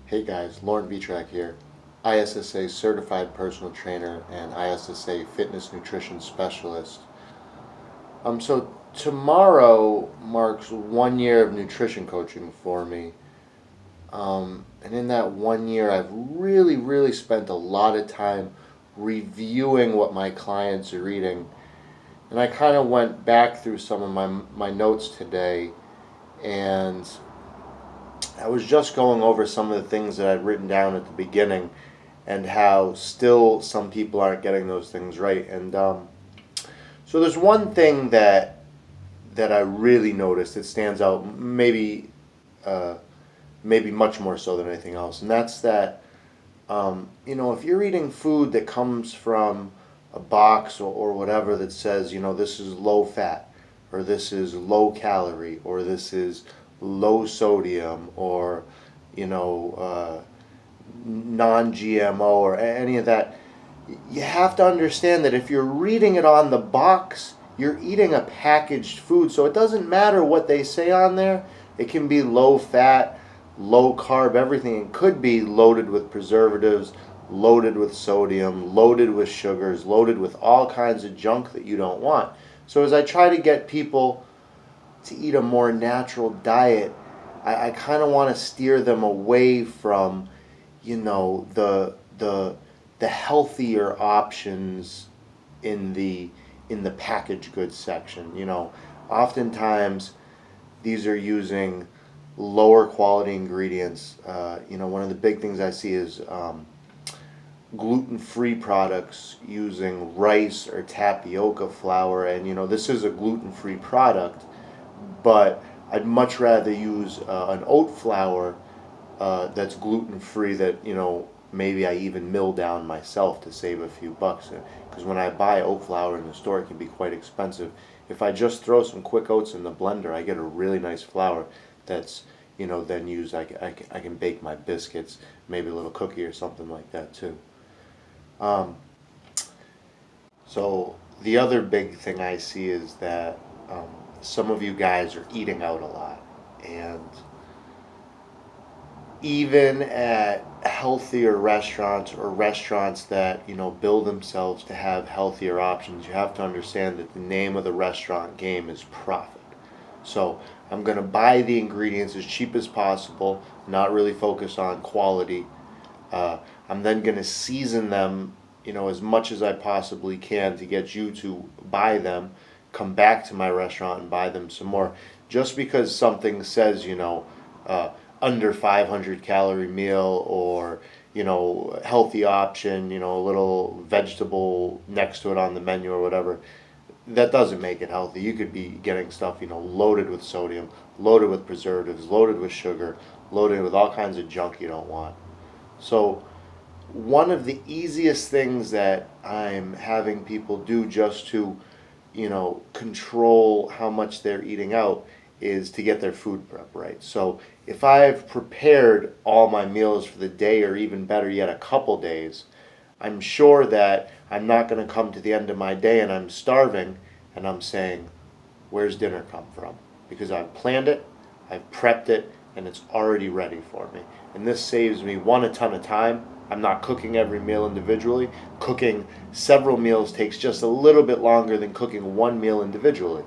Hey guys, Lauren Vitrak here, ISSA certified personal trainer and ISSA fitness nutrition specialist. So tomorrow marks 1 year of nutrition coaching for me. And in that 1 year, I've really spent a lot of time reviewing what my clients are eating. And I kind of went back through some of my notes today, and I was just going over some of the things that I'd written down at the beginning and how still some people aren't getting those things right. And so there's one thing that I really noticed that stands out, uh, maybe much more so than anything else, and that's that if you're eating food that comes from a box or whatever that says, this is low fat, or this is low calorie, or this is low sodium, or, non GMO, or any of that, you have to understand that if you're reading it on the box, you're eating a packaged food. So it doesn't matter what they say on there. It can be low fat, low carb, everything. It could be loaded with preservatives, loaded with sodium, loaded with sugars, loaded with all kinds of junk that you don't want. So as I try to get people to eat a more natural diet, I kind of want to steer them away from, the healthier options in the packaged goods section. Oftentimes these are using lower quality ingredients. One of the big things I see is gluten-free products using rice or tapioca flour, and this is a gluten-free product, but I'd much rather use an oat flour that's gluten-free, that maybe I even mill down myself to save a few bucks, because when I buy oat flour in the store it can be quite expensive. If I just throw some quick oats in the blender, I get a really nice flour that's then used. I can bake my biscuits, maybe a little cookie or something like that too. Um, so the other big thing I see is that some of you guys are eating out a lot, and even at healthier restaurants, or restaurants that build themselves to have healthier options, you have to understand that the name of the restaurant game is profit. So I'm going to buy the ingredients as cheap as possible, not really focus on quality. I'm then going to season them, as much as I possibly can to get you to buy them, come back to my restaurant and buy them some more. Just because something says, under 500 calorie meal, or, healthy option, a little vegetable next to it on the menu or whatever, that doesn't make it healthy. You could be getting stuff, loaded with sodium, loaded with preservatives, loaded with sugar, loaded with all kinds of junk you don't want. So one of the easiest things that I'm having people do, just to, control how much they're eating out, is to get their food prep right. So if I've prepared all my meals for the day, or even better yet, a couple days, I'm sure that I'm not going to come to the end of my day and I'm starving and I'm saying, where's dinner come from? Because I've planned it, I've prepped it, and it's already ready for me. And this saves me, one, a ton of time. I'm not cooking every meal individually. Cooking several meals takes just a little bit longer than cooking one meal individually.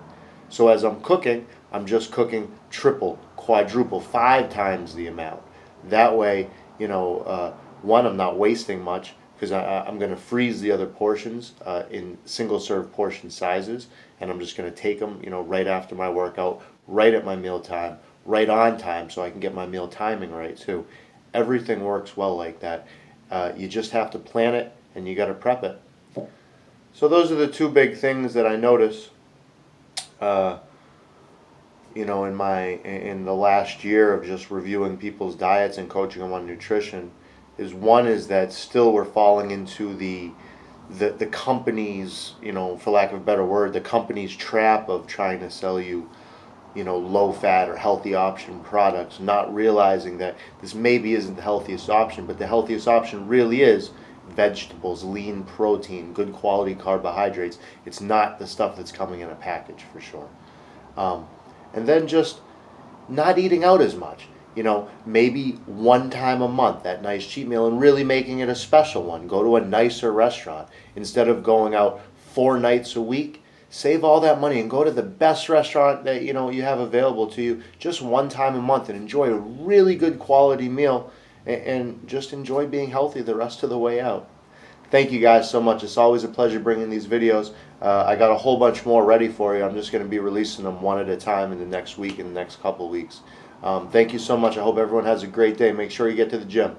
So as I'm cooking, I'm just cooking triple, quadruple, 5 times the amount. That way, one, I'm not wasting much, because I'm going to freeze the other portions in single serve portion sizes, and I'm just going to take them, right after my workout, right at my meal time, right on time, so I can get my meal timing right too. Everything works well like that. You just have to plan it, and you got to prep it. So those are the two big things that I notice. In the last year of just reviewing people's diets and coaching them on nutrition, is one is that still we're falling into the company's, for lack of a better word, the company's trap of trying to sell you, low fat or healthy option products, not realizing that this maybe isn't the healthiest option, but the healthiest option really is vegetables, lean protein, good quality carbohydrates. It's not the stuff that's coming in a package, for sure. And then just not eating out as much. maybe one time a month, that nice cheat meal, and really making it a special one. Go to a nicer restaurant. Instead of going out 4 nights a week, save all that money and go to the best restaurant that you have available to you just one time a month and enjoy a really good quality meal, and just enjoy being healthy the rest of the way out. Thank you guys so much. It's always a pleasure bringing these videos. I got a whole bunch more ready for you. I'm just going to be releasing them one at a time in the next week and the next couple weeks. Thank you so much. I hope everyone has a great day. Make sure you get to the gym.